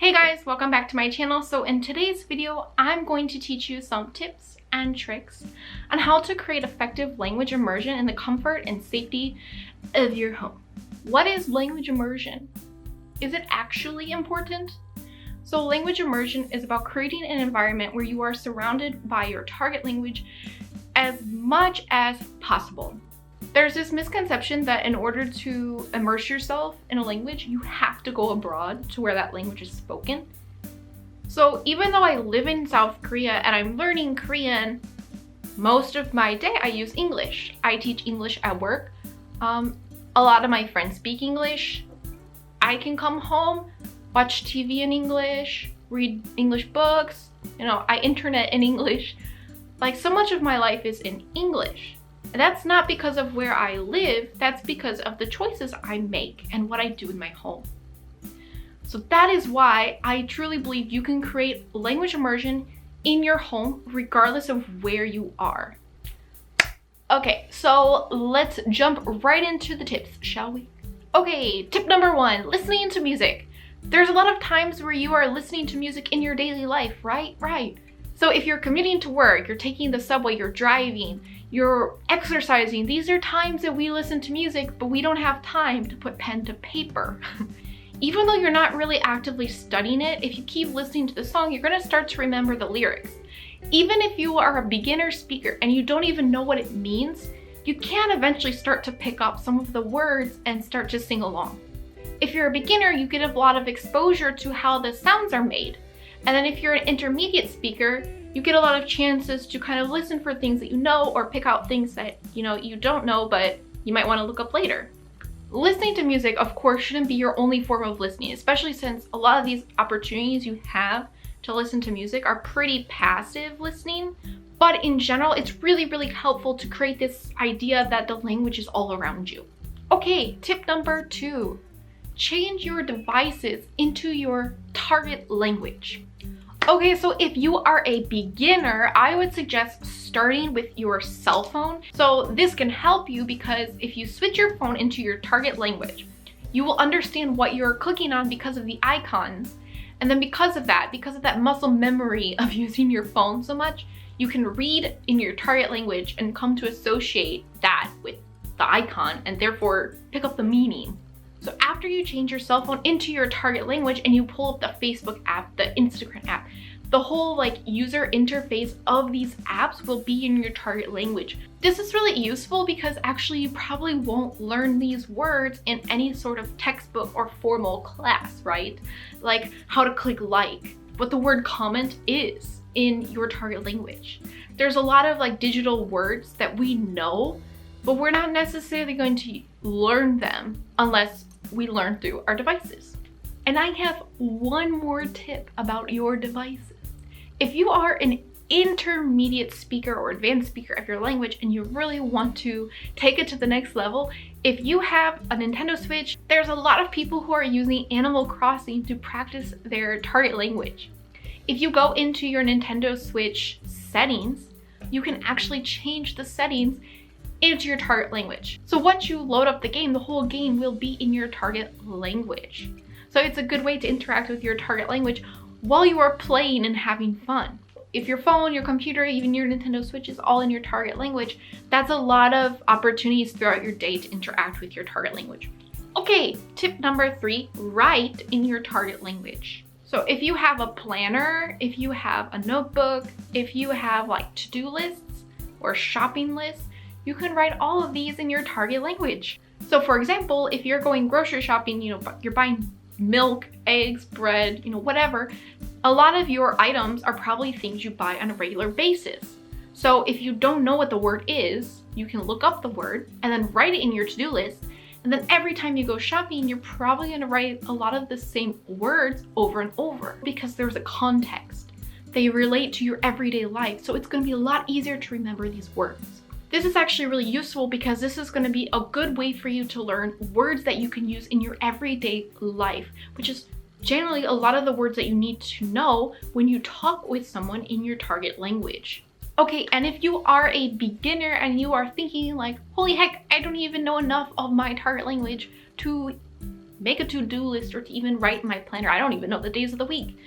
Hey guys, welcome back to my channel. So in today's video, I'm going to teach you some tips and tricks on how to create effective language immersion in the comfort and safety of your home. What is language immersion? Is it actually important? So language immersion is about creating an environment where you are surrounded by your target language as much as possible. There's this misconception that in order to immerse yourself in a language, you have to go abroad to where that language is spoken. So even though I live in South Korea and I'm learning Korean, most of my day I use English. I teach English at work. A lot of my friends speak English. I can come home, watch TV in English, read English books, I internet in English. Like, so much of my life is in English. And that's not because of where I live, that's because of the choices I make and what I do in my home. So that is why I truly believe you can create language immersion in your home regardless of where you are. Okay, so let's jump right into the tips, shall we? Okay, tip number 1, listening to music. There's a lot of times where you are listening to music in your daily life, right? Right. So if you're commuting to work, you're taking the subway, you're driving, you're exercising, these are times that we listen to music, but we don't have time to put pen to paper. Even though you're not really actively studying it, if you keep listening to the song, you're gonna start to remember the lyrics. Even if you are a beginner speaker and you don't even know what it means, you can eventually start to pick up some of the words and start to sing along. If you're a beginner, you get a lot of exposure to how the sounds are made. And then if you're an intermediate speaker, you get a lot of chances to kind of listen for things that you know or pick out things that you don't know but you might want to look up later. Listening to music, of course, shouldn't be your only form of listening, especially since a lot of these opportunities you have to listen to music are pretty passive listening. But in general, it's really, really helpful to create this idea that the language is all around you. Okay, tip number 2. Change your devices into your target language. Okay, so if you are a beginner, I would suggest starting with your cell phone. So this can help you because if you switch your phone into your target language, you will understand what you're clicking on because of the icons. And then because of that muscle memory of using your phone so much, you can read in your target language and come to associate that with the icon and therefore pick up the meaning. So after you change your cell phone into your target language and you pull up the Facebook app, the Instagram app, the whole user interface of these apps will be in your target language. This is really useful because actually you probably won't learn these words in any sort of textbook or formal class, right? Like how to click like, what the word comment is in your target language. There's a lot of digital words that we know, but we're not necessarily going to learn them unless we learn through our devices. And I have one more tip about your devices. If you are an intermediate speaker or advanced speaker of your language and you really want to take it to the next level, if you have a Nintendo Switch, there's a lot of people who are using Animal Crossing to practice their target language. If you go into your Nintendo Switch settings, you can actually change the settings into your target language. So once you load up the game, the whole game will be in your target language. So it's a good way to interact with your target language while you are playing and having fun. If your phone, your computer, even your Nintendo Switch is all in your target language, that's a lot of opportunities throughout your day to interact with your target language. Okay, tip number 3, write in your target language. So if you have a planner, if you have a notebook, if you have to-do lists or shopping lists, you can write all of these in your target language. So for example, if you're going grocery shopping, you're buying milk, eggs, bread, whatever, a lot of your items are probably things you buy on a regular basis. So if you don't know what the word is, you can look up the word and then write it in your to-do list. And then every time you go shopping, you're probably gonna write a lot of the same words over and over because there's a context. They relate to your everyday life. So it's gonna be a lot easier to remember these words. This is actually really useful because this is going to be a good way for you to learn words that you can use in your everyday life, which is generally a lot of the words that you need to know when you talk with someone in your target language. Okay, and if you are a beginner and you are thinking holy heck, I don't even know enough of my target language to make a to-do list or to even write in my planner. I don't even know the days of the week.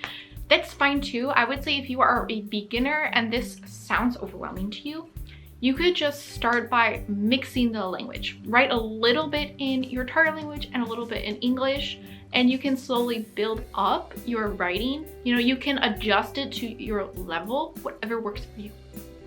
That's fine too. I would say if you are a beginner and this sounds overwhelming to you, you could just start by mixing the language. Write a little bit in your target language and a little bit in English, and you can slowly build up your writing. You know, you can adjust it to your level, whatever works for you.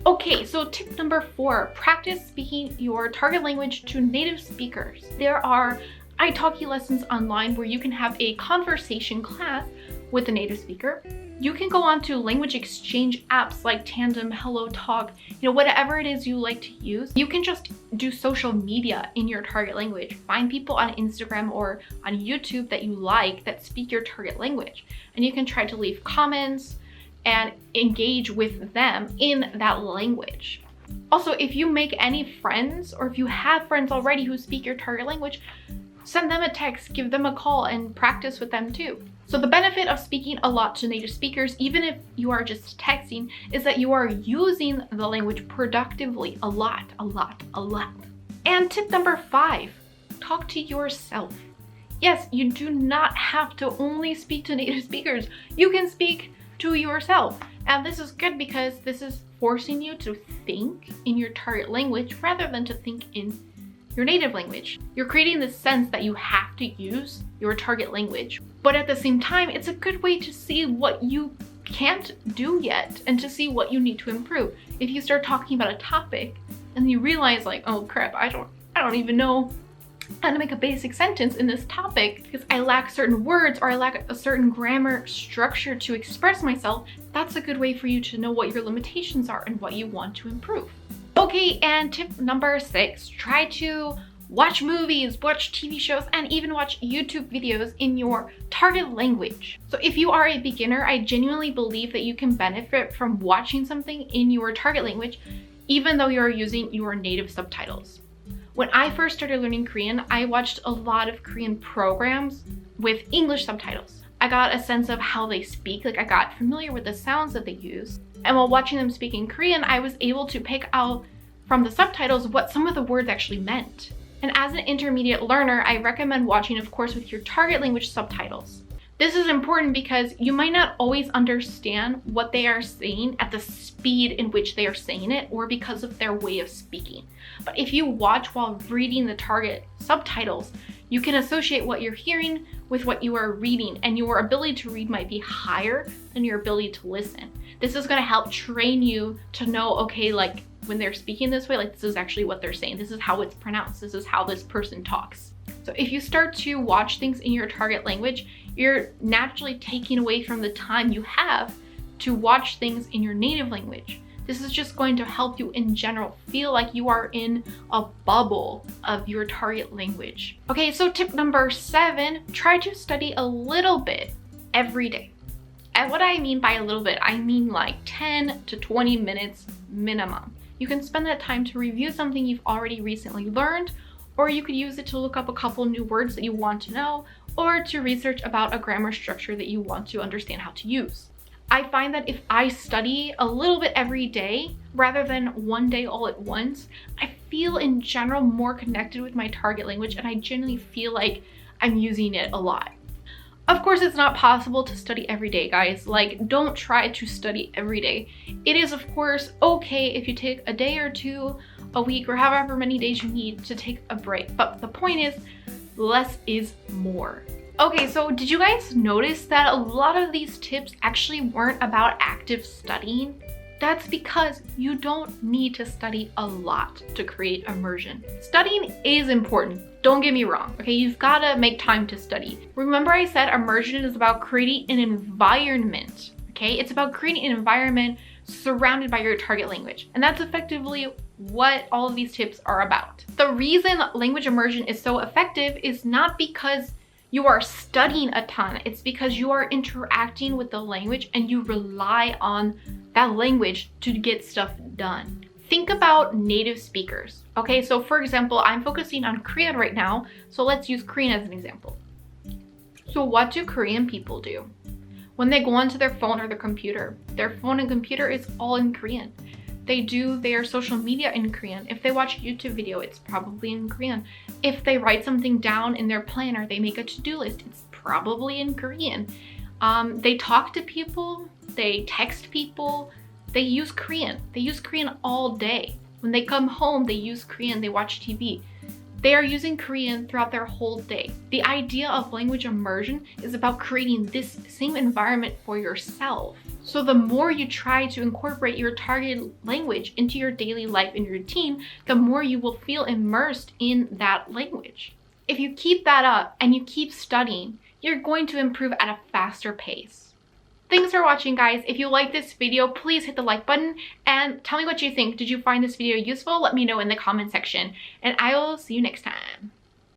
Okay, so tip number 4, practice speaking your target language to native speakers. There are italki lessons online where you can have a conversation class with a native speaker. You can go on to language exchange apps like Tandem, Hello Talk, whatever it is you like to use. You can just do social media in your target language. Find people on Instagram or on YouTube that you like that speak your target language. And you can try to leave comments and engage with them in that language. Also, if you make any friends or if you have friends already who speak your target language, send them a text, give them a call, and practice with them too. So the benefit of speaking a lot to native speakers, even if you are just texting, is that you are using the language productively a lot. And tip number 5, talk to yourself. Yes, you do not have to only speak to native speakers. You can speak to yourself. And this is good because this is forcing you to think in your target language rather than to think in your native language. You're creating this sense that you have to use your target language, but at the same time, it's a good way to see what you can't do yet and to see what you need to improve. If you start talking about a topic and you realize like, oh crap, I don't even know how to make a basic sentence in this topic because I lack certain words or I lack a certain grammar structure to express myself, that's a good way for you to know what your limitations are and what you want to improve. Okay, and tip number 6, try to watch movies, watch TV shows, and even watch YouTube videos in your target language. So if you are a beginner, I genuinely believe that you can benefit from watching something in your target language, even though you're using your native subtitles. When I first started learning Korean, I watched a lot of Korean programs with English subtitles. I got a sense of how they speak, like I got familiar with the sounds that they use. And while watching them speak in Korean, I was able to pick out from the subtitles what some of the words actually meant. And as an intermediate learner, I recommend watching, of course, with your target language subtitles. This is important because you might not always understand what they are saying at the speed in which they are saying it or because of their way of speaking. But if you watch while reading the target subtitles, you can associate what you're hearing with what you are reading, and your ability to read might be higher than your ability to listen. This is going to help train you to know, okay, like when they're speaking this way, like this is actually what they're saying. This is how it's pronounced. This is how this person talks. So if you start to watch things in your target language, you're naturally taking away from the time you have to watch things in your native language. This is just going to help you in general feel like you are in a bubble of your target language. Okay, so tip number 7, try to study a little bit every day. And what I mean by a little bit, I mean like 10 to 20 minutes minimum. You can spend that time to review something you've already recently learned, or you could use it to look up a couple new words that you want to know, or to research about a grammar structure that you want to understand how to use. I find that if I study a little bit every day, rather than one day all at once, I feel in general more connected with my target language and I genuinely feel like I'm using it a lot. Of course, it's not possible to study every day, guys. Like, don't try to study every day. It is, of course, okay if you take a day or two a week or however many days you need to take a break. But the point is, less is more. Okay, so did you guys notice that a lot of these tips actually weren't about active studying? That's because you don't need to study a lot to create immersion. Studying is important, don't get me wrong, okay? You've gotta make time to study. Remember I said immersion is about creating an environment, okay? It's about creating an environment surrounded by your target language. And that's effectively what all of these tips are about. The reason language immersion is so effective is not because you are studying a ton, it's because you are interacting with the language and you rely on that language to get stuff done. Think about native speakers. Okay, so for example, I'm focusing on Korean right now, so let's use Korean as an example. So what do Korean people do? When they go onto their phone or their phone and computer is all in Korean. They do their social media in Korean. If they watch a YouTube video, it's probably in Korean. If they write something down in their planner, they make a to-do list, it's probably in Korean. They talk to people, they text people, they use Korean. They use Korean all day. When they come home, they use Korean, they watch TV. They are using Korean throughout their whole day. The idea of language immersion is about creating this same environment for yourself. So the more you try to incorporate your target language into your daily life and routine, the more you will feel immersed in that language. If you keep that up and you keep studying, you're going to improve at a faster pace. Thanks for watching, guys. If you like this video, please hit the like button and tell me what you think. Did you find this video useful? Let me know in the comment section, and I will see you next time.